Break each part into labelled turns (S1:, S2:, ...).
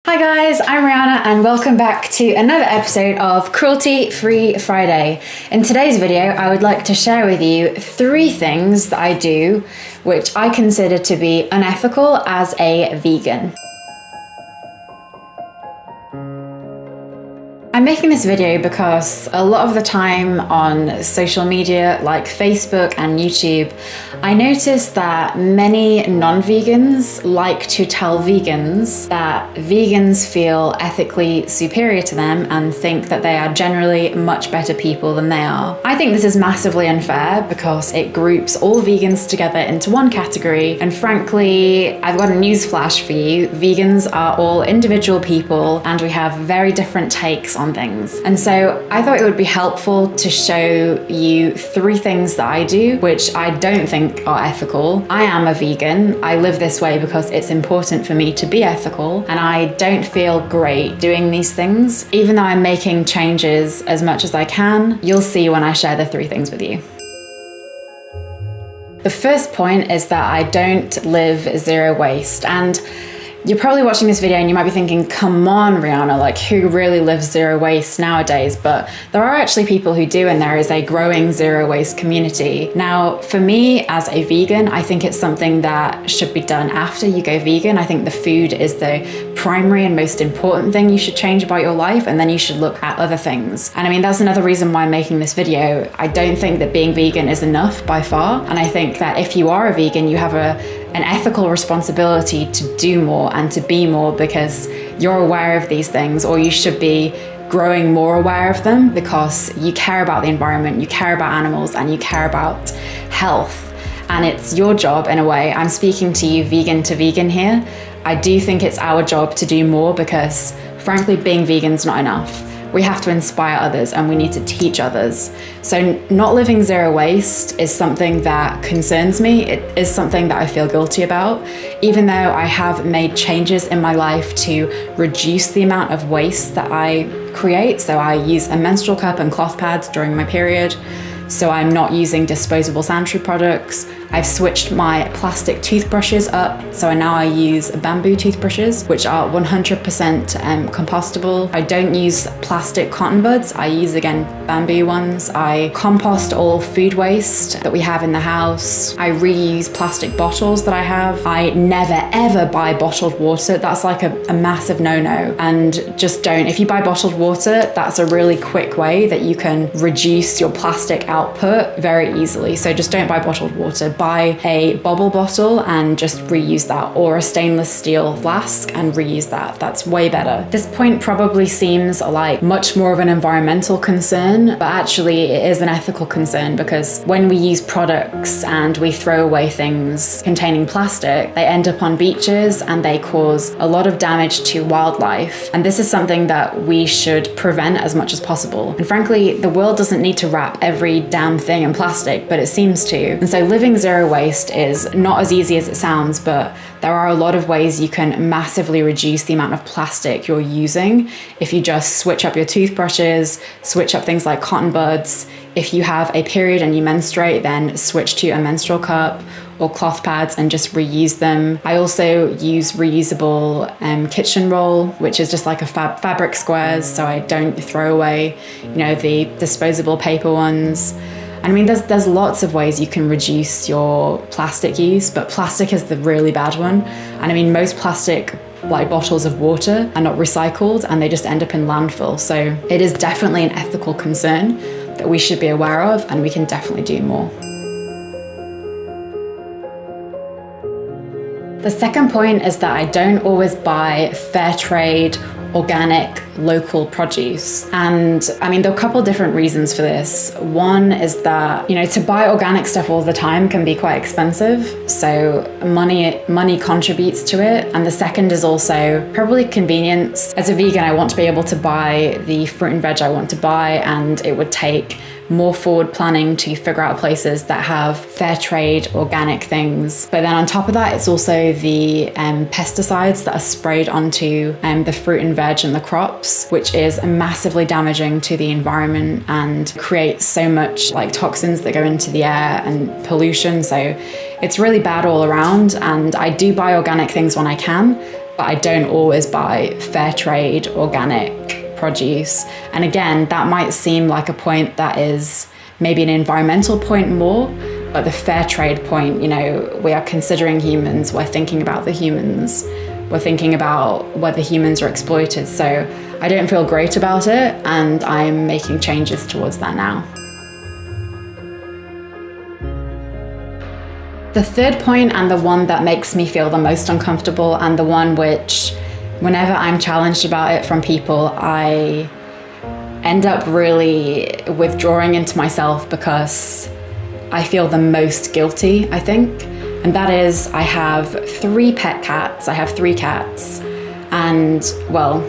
S1: Hi guys, I'm Rihanna and welcome back to another episode of Cruelty-Free Friday. In today's video, I would like to share with you 3 things that I do which I consider to be unethical as a vegan. I'm making this video because a lot of the time on social media like Facebook and YouTube, I notice that many non-vegans like to tell vegans that vegans feel ethically superior to them and think that they are generally much better people than they are. I think this is massively unfair because it groups all vegans together into one category, and frankly, I've got a news flash for you. Vegans are all individual people and we have very different takes on things. And so I thought it would be helpful to show you 3 things that I do which I don't think are ethical. I am a vegan. I live this way because it's important for me to be ethical, and I don't feel great doing these things. Even though I'm making changes as much as I can, you'll see when I share the 3 things with you. The first point is that I don't live zero waste, and you're probably watching this video and you might be thinking, come on, Rihanna, like who really lives zero waste nowadays? But there are actually people who do, and there is a growing zero waste community. Now, for me as a vegan, I think it's something that should be done after you go vegan. I think the food is the primary and most important thing you should change about your life, and then you should look at other things. And I mean, that's another reason why I'm making this video. I don't think that being vegan is enough by far. And I think that if you are a vegan, you have an ethical responsibility to do more and to be more because you're aware of these things, or you should be growing more aware of them because you care about the environment, you care about animals, and you care about health. And it's your job in a way. I'm speaking to you vegan to vegan here. I do think it's our job to do more because frankly, being vegan's not enough. We have to inspire others and we need to teach others. So not living zero waste is something that concerns me. It is something that I feel guilty about, even though I have made changes in my life to reduce the amount of waste that I create. So I use a menstrual cup and cloth pads during my period. So I'm not using disposable sanitary products. I've switched my plastic toothbrushes up, so now I use bamboo toothbrushes, which are 100% compostable. I don't use plastic cotton buds. I use, again, bamboo ones. I compost all food waste that we have in the house. I reuse plastic bottles that I have. I never ever buy bottled water. That's like a massive no-no. And just don't. If you buy bottled water, that's a really quick way that you can reduce your plastic output very easily. So just don't buy bottled water. Buy a bubble bottle and just reuse that, or a stainless steel flask and reuse that. That's way better. This point probably seems like much more of an environmental concern, but actually it is an ethical concern because when we use products and we throw away things containing plastic, they end up on beaches and they cause a lot of damage to wildlife. And this is something that we should prevent as much as possible. And frankly, the world doesn't need to wrap every damn thing in plastic, but it seems to. And so living zero waste is not as easy as it sounds, but there are a lot of ways you can massively reduce the amount of plastic you're using if you just switch up your toothbrushes, switch up things like cotton buds. If you have a period and you menstruate, then switch to a menstrual cup or cloth pads and just reuse them. I also use reusable kitchen roll, which is just like a fabric squares, so I don't throw away, the disposable paper ones. I mean, there's lots of ways you can reduce your plastic use, but plastic is the really bad one. And I mean, most plastic like bottles of water are not recycled and they just end up in landfill. So it is definitely an ethical concern that we should be aware of, and we can definitely do more. The second point is that I don't always buy Fairtrade, organic, local produce. And I mean, there are a couple different reasons for this. One is that, to buy organic stuff all the time can be quite expensive. So money contributes to it. And the second is also probably convenience. As a vegan, I want to be able to buy the fruit and veg I want to buy, and it would take more forward planning to figure out places that have fair trade organic things. But then on top of that, it's also the pesticides that are sprayed onto the fruit and veg and the crops, which is massively damaging to the environment and creates so much like toxins that go into the air and pollution. So it's really bad all around. And I do buy organic things when I can, but I don't always buy Fairtrade organic produce. And again, that might seem like a point that is maybe an environmental point more, but the Fairtrade point, you know, we are considering humans, we're thinking about the humans, we're thinking about whether humans are exploited. So I don't feel great about it, and I'm making changes towards that now. The third point, and the one that makes me feel the most uncomfortable, and the one which, whenever I'm challenged about it from people, I end up really withdrawing into myself because I feel the most guilty, I think. And that is, I have 3 pet cats. I have 3 cats. And, well,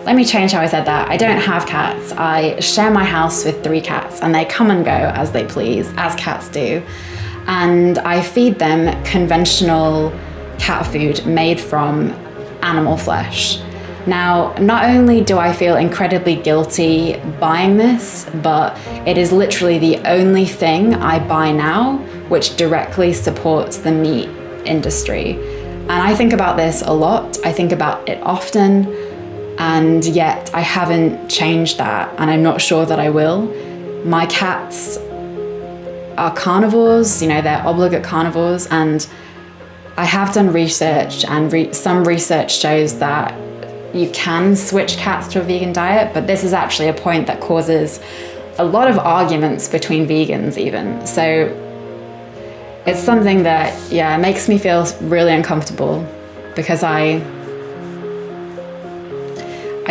S1: let me change how I said that. I don't have cats. I share my house with 3 cats, and they come and go as they please, as cats do. And I feed them conventional cat food made from animal flesh. Now, not only do I feel incredibly guilty buying this, but it is literally the only thing I buy now which directly supports the meat industry. And I think about this a lot. I think about it often, and yet I haven't changed that, and I'm not sure that I will. My cats are carnivores, you know, they're obligate carnivores, and I have done research, and some research shows that you can switch cats to a vegan diet, but this is actually a point that causes a lot of arguments between vegans even. So it's something that, yeah, makes me feel really uncomfortable, because I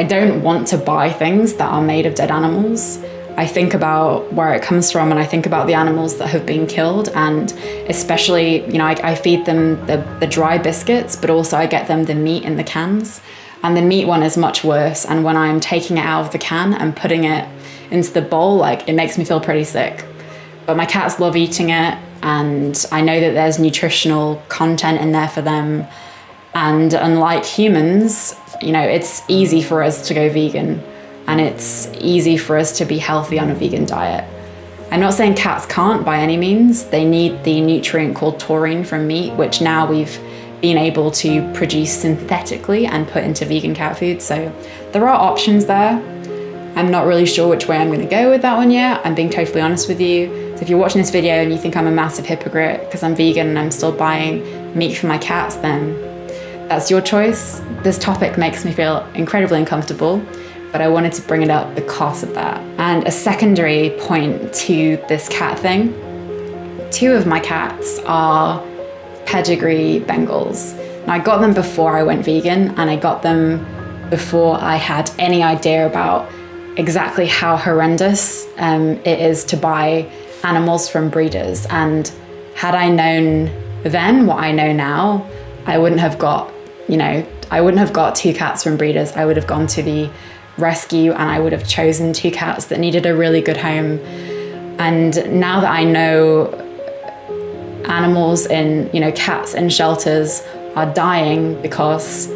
S1: don't want to buy things that are made of dead animals. I think about where it comes from, and I think about the animals that have been killed, and especially, you know, I feed them the dry biscuits, but also I get them the meat in the cans. And the meat one is much worse. And when I'm taking it out of the can and putting it into the bowl, like, it makes me feel pretty sick. But my cats love eating it, and I know that there's nutritional content in there for them. And unlike humans, you know, it's easy for us to go vegan, and it's easy for us to be healthy on a vegan diet. I'm not saying cats can't by any means. They need the nutrient called taurine from meat, which now we've been able to produce synthetically and put into vegan cat food. So there are options there. I'm not really sure which way I'm going to go with that one yet. I'm being totally honest with you. So if you're watching this video and you think I'm a massive hypocrite because I'm vegan and I'm still buying meat for my cats, then that's your choice. This topic makes me feel incredibly uncomfortable, but I wanted to bring it up because of that. And a secondary point to this cat thing, 2 of my cats are pedigree Bengals. Now, I got them before I went vegan, and I got them before I had any idea about exactly how horrendous it is to buy animals from breeders. And had I known then what I know now, I wouldn't have got, you know, I wouldn't have got 2 cats from breeders. I would have gone to the rescue, and I would have chosen 2 cats that needed a really good home. And now that I know animals in, you know, cats in shelters are dying because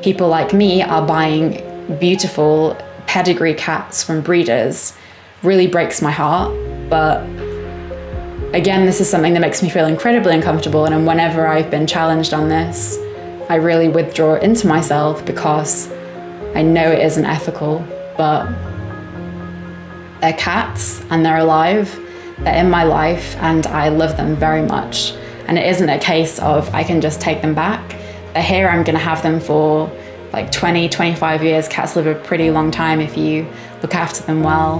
S1: people like me are buying beautiful pedigree cats from breeders, really breaks my heart. But again, this is something that makes me feel incredibly uncomfortable, and whenever I've been challenged on this, I really withdraw into myself because I know it isn't ethical, but they're cats and they're alive. They're in my life, and I love them very much. And it isn't a case of I can just take them back. They're here, I'm gonna have them for like 20, 25 years. Cats live a pretty long time if you look after them well.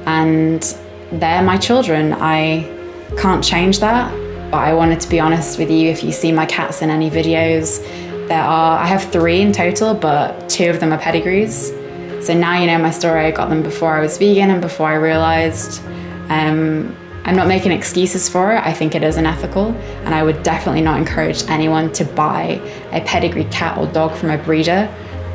S1: And they're my children. I can't change that, but I wanted to be honest with you. If you see my cats in any videos, I have 3 in total, but 2 of them are pedigrees. So now you know my story. I got them before I was vegan and before I realized. I'm not making excuses for it. I think it is unethical, and I would definitely not encourage anyone to buy a pedigree cat or dog from a breeder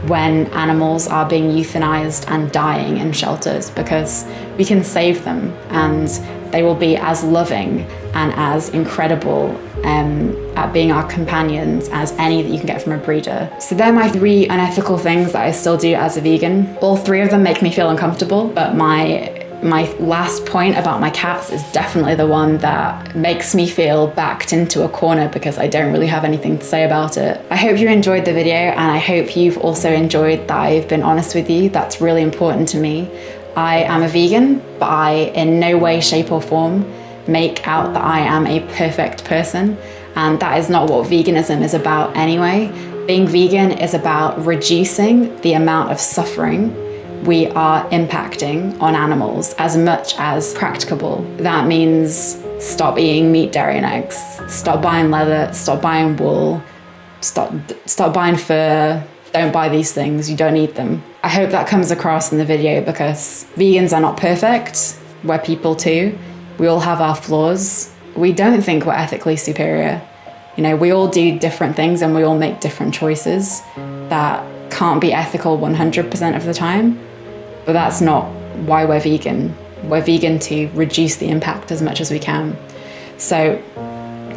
S1: when animals are being euthanized and dying in shelters, because we can save them and they will be as loving and as incredible at being our companions as any that you can get from a breeder. So they're my 3 unethical things that I still do as a vegan. All 3 of them make me feel uncomfortable, but my my last point about my cats is definitely the one that makes me feel backed into a corner because I don't really have anything to say about it. I hope you enjoyed the video, and I hope you've also enjoyed that I've been honest with you. That's really important to me. I am a vegan, but I in no way, shape or form make out that I am a perfect person, and that is not what veganism is about anyway. Being vegan is about reducing the amount of suffering we are impacting on animals as much as practicable. That means stop eating meat, dairy and eggs, stop buying leather, stop buying wool, stop buying fur. Don't buy these things, you don't need them. I hope that comes across in the video because vegans are not perfect. We're people too. We all have our flaws. We don't think we're ethically superior. You know, we all do different things and we all make different choices that can't be ethical 100% of the time. But that's not why we're vegan. We're vegan to reduce the impact as much as we can. So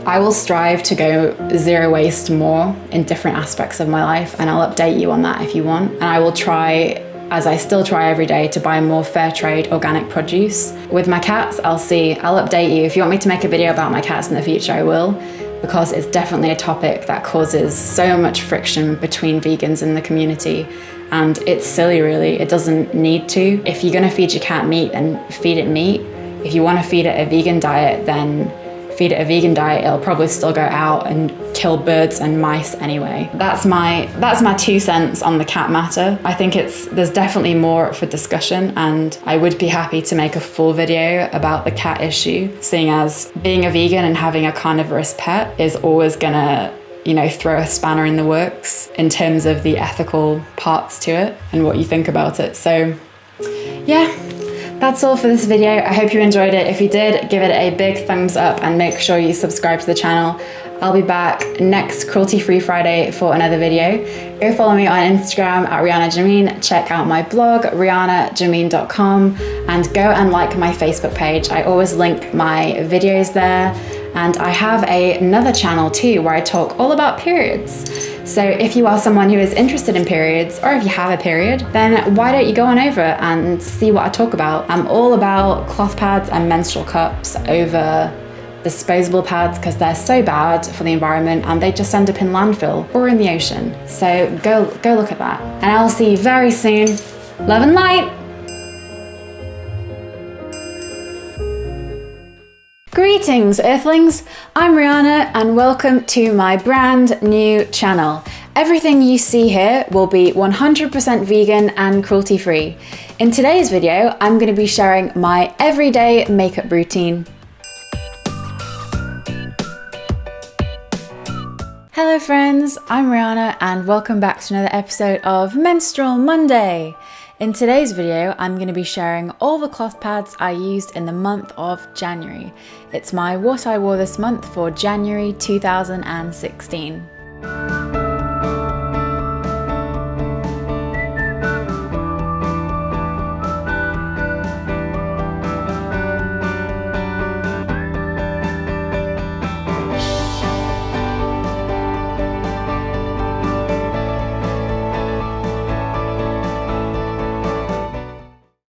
S1: I will strive to go zero waste more in different aspects of my life, and I'll update you on that if you want. And I will try, as I still try every day, to buy more Fairtrade organic produce. With my cats, I'll update you. If you want me to make a video about my cats in the future, I will, because it's definitely a topic that causes so much friction between vegans in the community. And it's silly, really. It doesn't need to. If you're gonna feed your cat meat, then feed it meat. If you wanna feed it a vegan diet, then feed it a vegan diet. It'll probably still go out and kill birds and mice anyway. That's my 2 cents on the cat matter. I think there's definitely more for discussion, and I would be happy to make a full video about the cat issue, seeing as being a vegan and having a carnivorous pet is always gonna, you know, throw a spanner in the works in terms of the ethical parts to it and what you think about it. So yeah, that's all for this video. I hope you enjoyed it. If you did, give it a big thumbs up and make sure you subscribe to the channel. I'll be back next Cruelty-Free Friday for another video. Go follow me on Instagram at Rihanna Jameen. Check out my blog, rihannajameen.com, and go and like my Facebook page. I always link my videos there. And I have another channel too where I talk all about periods. So if you are someone who is interested in periods, or if you have a period, then why don't you go on over and see what I talk about. I'm all about cloth pads and menstrual cups over disposable pads because they're so bad for the environment and they just end up in landfill or in the ocean. So go look at that. And I'll see you very soon. Love and light. Greetings Earthlings, I'm Rihanna and welcome to my brand new channel. Everything you see here will be 100% vegan and cruelty free. In today's video, I'm going to be sharing my everyday makeup routine. Hello friends, I'm Rihanna and welcome back to another episode of Menstrual Monday. In today's video, I'm going to be sharing all the cloth pads I used in the month of January. It's my what I wore this month for January 2016.